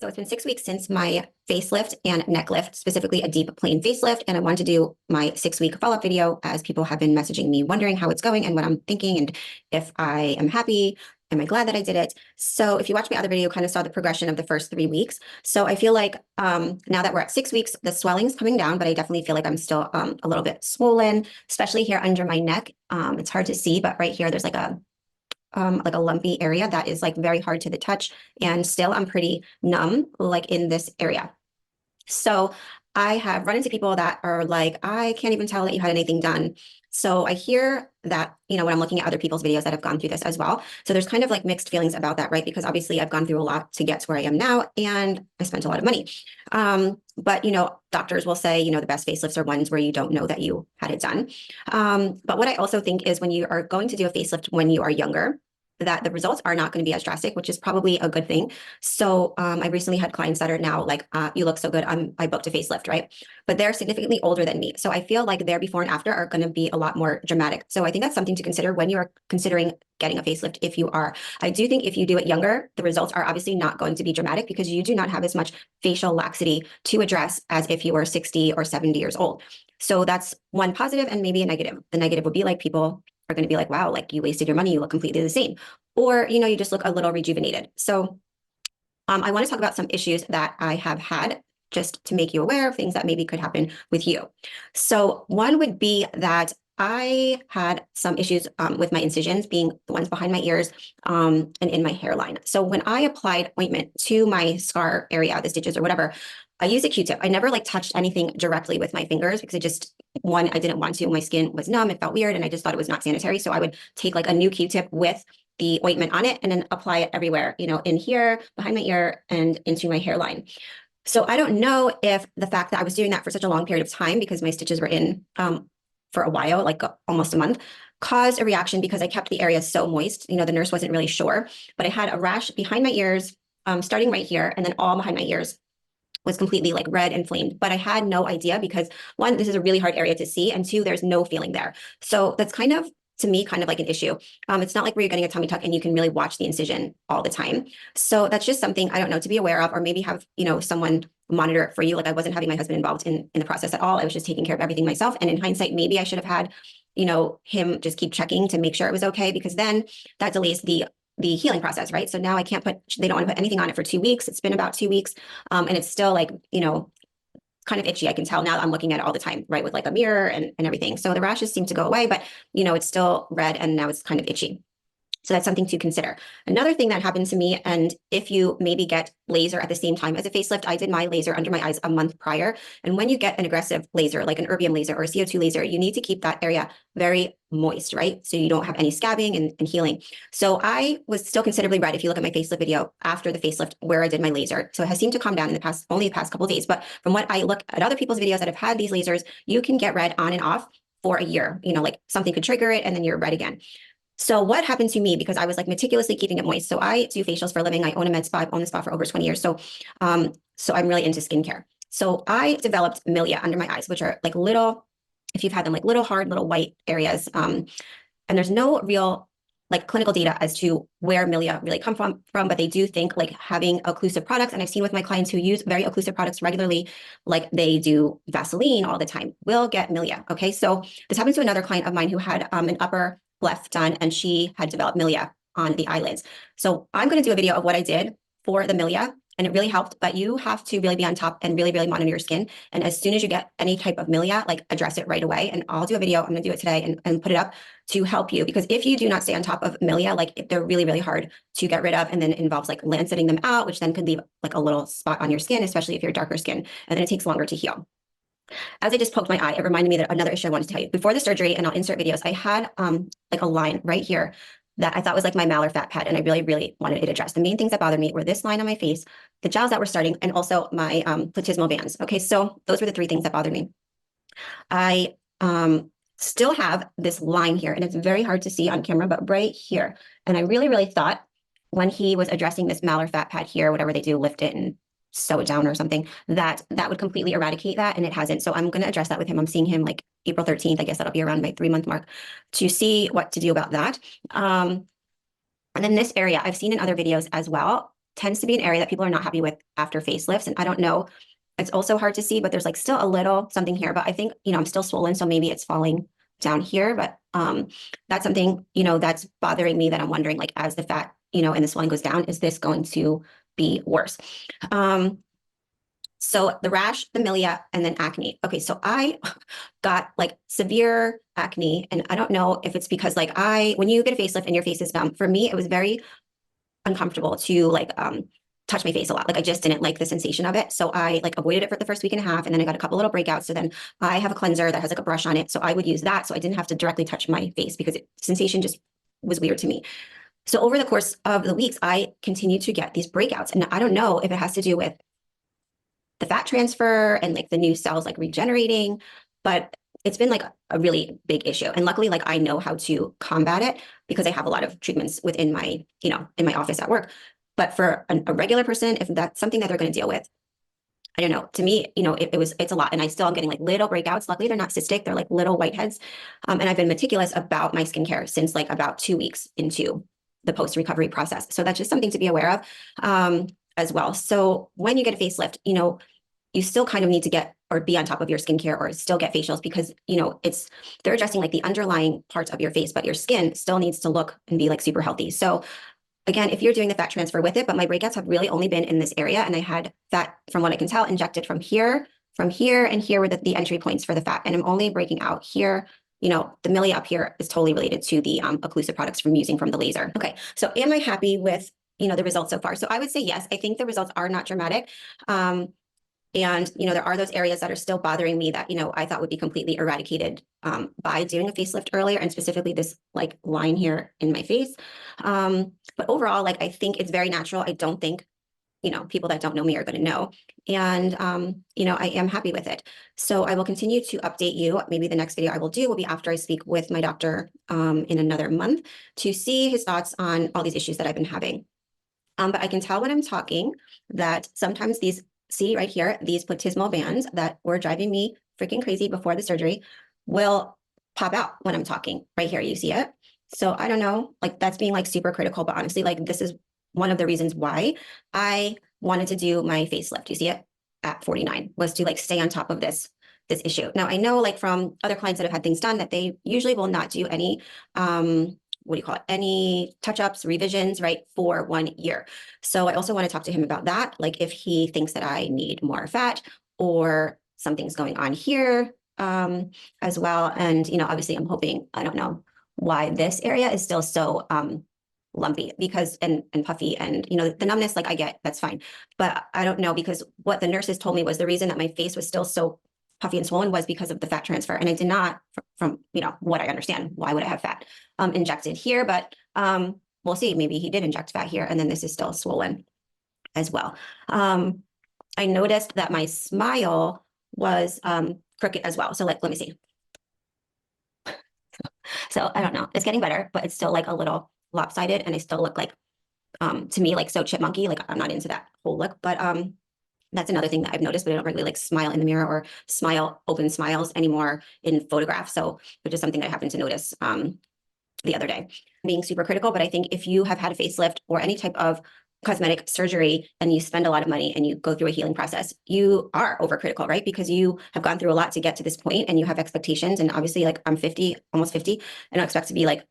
So it's been 6 weeks since my facelift and neck lift, specifically a deep plane facelift. And I wanted to do my 6-week follow-up video as people have been messaging me wondering how it's going and what I'm thinking and if I am happy. Am I glad that I did it? So if you watched my other video, you kind of saw the progression of the first 3 weeks. So I feel like now that we're at 6 weeks, the swelling's coming down, but I definitely feel like I'm still a little bit swollen, especially here under my neck. It's hard to see, but right here, there's like a lumpy area that is like very hard to the touch. And still I'm pretty numb, like in this area. So I have run into people that are like, I can't even tell that you had anything done. So I hear that, when I'm looking at other people's videos that have gone through this as well. So there's kind of like mixed feelings about that, right? Because obviously I've gone through a lot to get to where I am now, and I spent a lot of money. But doctors will say, the best facelifts are ones where you don't know that you had it done. But what I also think is when you are going to do a facelift when you are younger, that the results are not going to be as drastic, which is probably a good thing. So I recently had clients that are now like, you look so good. I booked a facelift, right? But they're significantly older than me. So I feel like their before and after are going to be a lot more dramatic. So I think that's something to consider when you are considering getting a facelift. If you are, I do think if you do it younger, the results are obviously not going to be dramatic because you do not have as much facial laxity to address as if you were 60 or 70 years old. So that's one positive and maybe a negative. The negative would be like people are going to be like, wow, like you wasted your money, you look completely the same. Or, you just look a little rejuvenated. So I want to talk about some issues that I have had just to make you aware of things that maybe could happen with you. So one would be that I had some issues with my incisions being the ones behind my ears and in my hairline. So when I applied ointment to my scar area, the stitches or whatever, I used a Q-tip. I never like touched anything directly with my fingers because I didn't want to. My skin was numb. It felt weird. And I just thought it was not sanitary. So I would take like a new Q-tip with the ointment on it and then apply it everywhere, in here, behind my ear and into my hairline. So I don't know if the fact that I was doing that for such a long period of time because my stitches were in for a while, like almost a month, caused a reaction because I kept the area so moist. The nurse wasn't really sure, but I had a rash behind my ears, starting right here and then all behind my ears was completely like red and inflamed, but I had no idea because one, this is a really hard area to see, and two, there's no feeling there. So that's kind of, to me, kind of like an issue. It's not like where you're getting a tummy tuck and you can really watch the incision all the time. So that's just something, I don't know, to be aware of, or maybe have, someone monitor it for you. Like I wasn't having my husband involved in the process at all. I was just taking care of everything myself. And in hindsight, maybe I should have had, him just keep checking to make sure it was okay, because then that delays the healing process, right? So now they don't want to put anything on it for 2 weeks. It's been about 2 weeks. And it's still like, kind of itchy. I can tell now I'm looking at it all the time, right? With like a mirror and everything. So the rashes seem to go away, but it's still red and now it's kind of itchy. So that's something to consider. Another thing that happened to me, and if you maybe get laser at the same time as a facelift, I did my laser under my eyes a month prior. And when you get an aggressive laser, like an erbium laser or a CO2 laser, you need to keep that area very moist, right? So you don't have any scabbing and healing. So I was still considerably red if you look at my facelift video after the facelift where I did my laser. So it has seemed to calm down in only the past couple of days. But from what I look at other people's videos that have had these lasers, you can get red on and off for a year. Like something could trigger it and then you're red again. So what happened to me, because I was like meticulously keeping it moist. So I do facials for a living. I own a med spa. I've owned the spa for over 20 years. So I'm really into skincare. So I developed milia under my eyes, which are like little, if you've had them, like little hard, little white areas. And there's no real like clinical data as to where milia really come from, but they do think like having occlusive products. And I've seen with my clients who use very occlusive products regularly, like they do Vaseline all the time, will get milia. Okay. So this happened to another client of mine who had an upper left done, and she had developed milia on the eyelids. So I'm going to do a video of what I did for the milia, and it really helped, but you have to really be on top and really, really monitor your skin. And as soon as you get any type of milia, like address it right away. And I'll do a video, I'm going to do it today and put it up to help you, because if you do not stay on top of milia, like they're really, really hard to get rid of. And then it involves like lancetting them out, which then could leave like a little spot on your skin, especially if you're darker skin, and then it takes longer to heal. As I just poked my eye, it reminded me that another issue I wanted to tell you. Before the surgery, and I'll insert videos, I had like a line right here that I thought was like my malar fat pad, and I really, really wanted it addressed. The main things that bothered me were this line on my face, the jowls that were starting, and also my platysmal bands. Okay, so those were the 3 things that bothered me. I still have this line here, and it's very hard to see on camera, but right here. And I really, really thought when he was addressing this malar fat pad here, whatever they do, lift it and sew it down or something, that would completely eradicate that, and it hasn't. So I'm going to address that with him. I'm seeing him like April 13th. I guess that'll be around my 3-month mark to see what to do about that. And then this area I've seen in other videos as well. tends to be an area that people are not happy with after facelifts. And I don't know, it's also hard to see, but there's like still a little something here, but I think, you know, I'm still swollen. So maybe it's falling down here, but that's something, you know, that's bothering me, that I'm wondering, like, as the fat, you know, and the swelling goes down, is this going to be worse? So the rash, the milia, and then acne. Okay, so I got like severe acne, and I don't know if it's because like when you get a facelift and your face is numb, for me, it was very uncomfortable to like touch my face a lot. Like I just didn't like the sensation of it. So I like avoided it for the first week and a half. And then I got a couple little breakouts. So then I have a cleanser that has like a brush on it. So I would use that. So I didn't have to directly touch my face because sensation just was weird to me. So over the course of the weeks, I continued to get these breakouts. And I don't know if it has to do with the fat transfer and like the new cells like regenerating, but it's been like a really big issue. And luckily, like I know how to combat it because I have a lot of treatments within my, you know, in my office at work. But for a regular person, if that's something that they're going to deal with, I don't know. To me, you know, it's a lot. And I still am getting like little breakouts. Luckily, they're not cystic. They're like little whiteheads. And I've been meticulous about my skincare since like about 2 weeks into the post-recovery process. So that's just something to be aware of as well. So when you get a facelift, you know, you still kind of need to get or be on top of your skincare or still get facials because, you know, they're addressing like the underlying parts of your face, but your skin still needs to look and be like super healthy. So again, if you're doing the fat transfer with it, but my breakouts have really only been in this area, and I had fat, from what I can tell, injected from here, and here were the entry points for the fat. And I'm only breaking out here. You know, the milia up here is totally related to the occlusive products from using from the laser. Okay, so am I happy with, you know, the results so far? So I would say yes. I think the results are not dramatic. And, you know, there are those areas that are still bothering me that, you know, I thought would be completely eradicated by doing a facelift earlier, and specifically this like line here in my face. But overall, like, I think it's very natural. I don't think, you know, people that don't know me are going to know. And, you know, I am happy with it. So I will continue to update you. Maybe the next video I will do will be after I speak with my doctor in another month to see his thoughts on all these issues that I've been having. But I can tell when I'm talking that sometimes see right here, these platysmal bands that were driving me freaking crazy before the surgery will pop out when I'm talking. Right here, you see it? So I don't know, like that's being like super critical, but honestly, like this is one of the reasons why I wanted to do my facelift. You see it at 49 was to like stay on top of this issue. Now I know like from other clients that have had things done that they usually will not do any what do you call it? Any touch-ups, revisions, right, for 1 year. So I also want to talk to him about that. Like if he thinks that I need more fat or something's going on here as well. And, you know, obviously I'm hoping, I don't know why this area is still so lumpy because, and puffy, and, you know, the numbness, like I get, that's fine. But I don't know, because what the nurses told me was the reason that my face was still so puffy and swollen was because of the fat transfer. And I did not, from you know, what I understand, why would I have fat injected here? But we'll see, maybe he did inject fat here and then this is still swollen as well. I noticed that my smile was crooked as well. So like, let me see. So I don't know, it's getting better, but it's still like a little lopsided and I still look like, to me, like so chipmunky. Like I'm not into that whole look, but that's another thing that I've noticed, but I don't really like smile in the mirror or smile open smiles anymore in photographs. So which is something I happened to notice the other day. Being super critical, but I think if you have had a facelift or any type of cosmetic surgery and you spend a lot of money and you go through a healing process, you are overcritical, right? Because you have gone through a lot to get to this point and you have expectations. And obviously, like I'm 50, almost 50, I don't expect to be like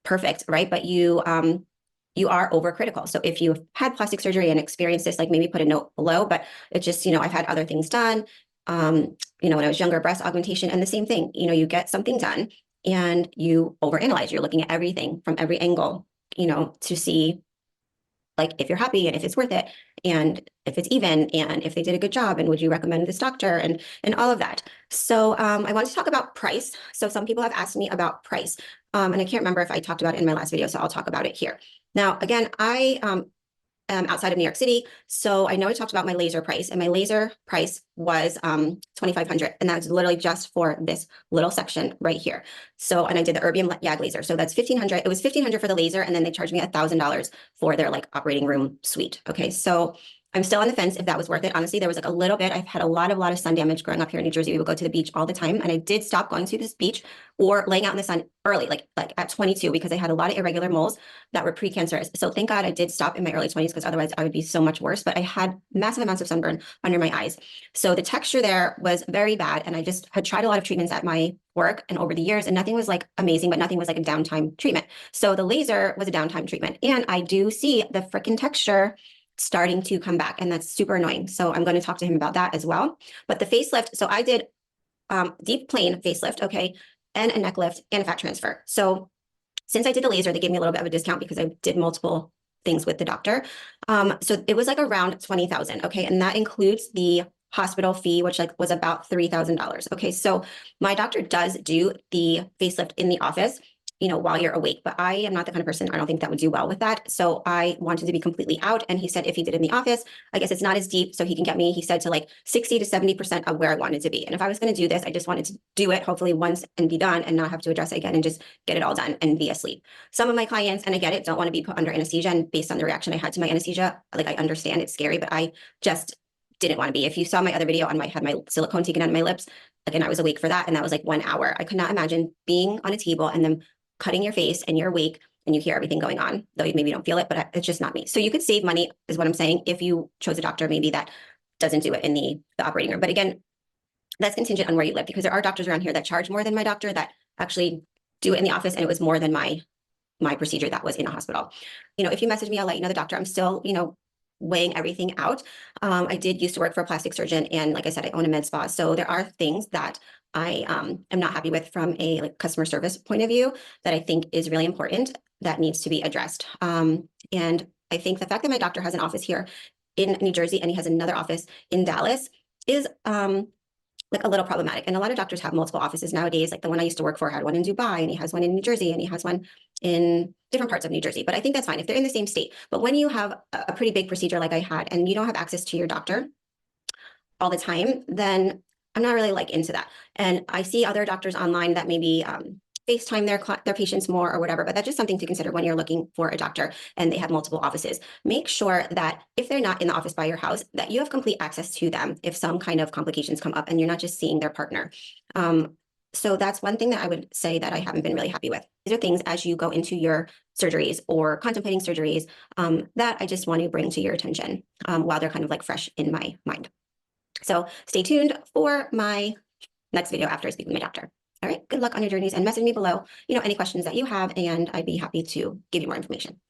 perfect, right? But you are overcritical. So if you've had plastic surgery and experienced this, like maybe put a note below, but it's just, you know, I've had other things done. You know, when I was younger, breast augmentation, and the same thing, you know, you get something done and you overanalyze, you're looking at everything from every angle, you know, to see like if you're happy and if it's worth it and if it's even and if they did a good job and would you recommend this doctor and all of that. So I want to talk about price. So some people have asked me about price and I can't remember if I talked about it in my last video, so I'll talk about it here. Now, again, I am outside of New York City. So I know I talked about my laser price, and my laser price was 2,500, and that's literally just for this little section right here. So, and I did the erbium YAG laser. So that's 1,500. It was 1,500 for the laser, and then they charged me $1,000 for their like operating room suite. Okay, so I'm still on the fence if that was worth it. Honestly, there was like a little bit. I've had a lot of sun damage growing up here in New Jersey. We would go to the beach all the time. And I did stop going to this beach or laying out in the sun early, like at 22, because I had a lot of irregular moles that were precancerous. So thank God I did stop in my early 20s, because otherwise I would be so much worse. But I had massive amounts of sunburn under my eyes. So the texture there was very bad. And I just had tried a lot of treatments at my work and over the years, and nothing was like amazing, but nothing was like a downtime treatment. So the laser was a downtime treatment. And I do see the freaking texture starting to come back, and that's super annoying. So I'm going to talk to him about that as well. But the facelift, so I did deep plane facelift, okay, and a neck lift and a fat transfer. So since I did the laser, they gave me a little bit of a discount because I did multiple things with the doctor. So it was like around 20,000, okay, and that includes the hospital fee, which like was about $3,000. Okay, so my doctor does do the facelift in the office, you know, while you're awake, but I am not the kind of person, I don't think that would do well with that. So I wanted to be completely out. And he said, if he did it in the office, I guess it's not as deep. So he can get me, he said, to like 60 to 70% of where I wanted to be. And if I was going to do this, I just wanted to do it hopefully once and be done and not have to address it again and just get it all done and be asleep. Some of my clients, and I get it, don't want to be put under anesthesia. And based on the reaction I had to my anesthesia, like I understand it's scary, but I just didn't want to be. If you saw my other video on had my silicone taken out of my lips, again, I was awake for that. And that was like 1 hour. I could not imagine being on a table and then cutting your face and you're awake and you hear everything going on, though you maybe don't feel it, but it's just not me. So you could save money is what I'm saying if you chose a doctor maybe that doesn't do it in the operating room. But again, that's contingent on where you live, because there are doctors around here that charge more than my doctor that actually do it in the office, and it was more than my procedure that was in a hospital. You know, if you message me, I'll let you know the doctor. I'm still, you know, weighing everything out. I did used to work for a plastic surgeon, and like I said, I own a med spa. So there are things that I am not happy with from a like customer service point of view that I think is really important that needs to be addressed. And I think the fact that my doctor has an office here in New Jersey and he has another office in Dallas is like a little problematic. And a lot of doctors have multiple offices nowadays. Like the one I used to work for had one in Dubai, and he has one in New Jersey, and he has one in different parts of New Jersey. But I think that's fine if they're in the same state. But when you have a pretty big procedure like I had, and you don't have access to your doctor all the time, then I'm not really like into that. And I see other doctors online that maybe FaceTime their patients more or whatever, but that's just something to consider when you're looking for a doctor and they have multiple offices. Make sure that if they're not in the office by your house, that you have complete access to them if some kind of complications come up and you're not just seeing their partner. So that's one thing that I would say that I haven't been really happy with. These are things as you go into your surgeries or contemplating surgeries that I just want to bring to your attention while they're kind of like fresh in my mind. So stay tuned for my next video after I speak with my doctor. All right, good luck on your journeys, and message me below, you know, any questions that you have, and I'd be happy to give you more information.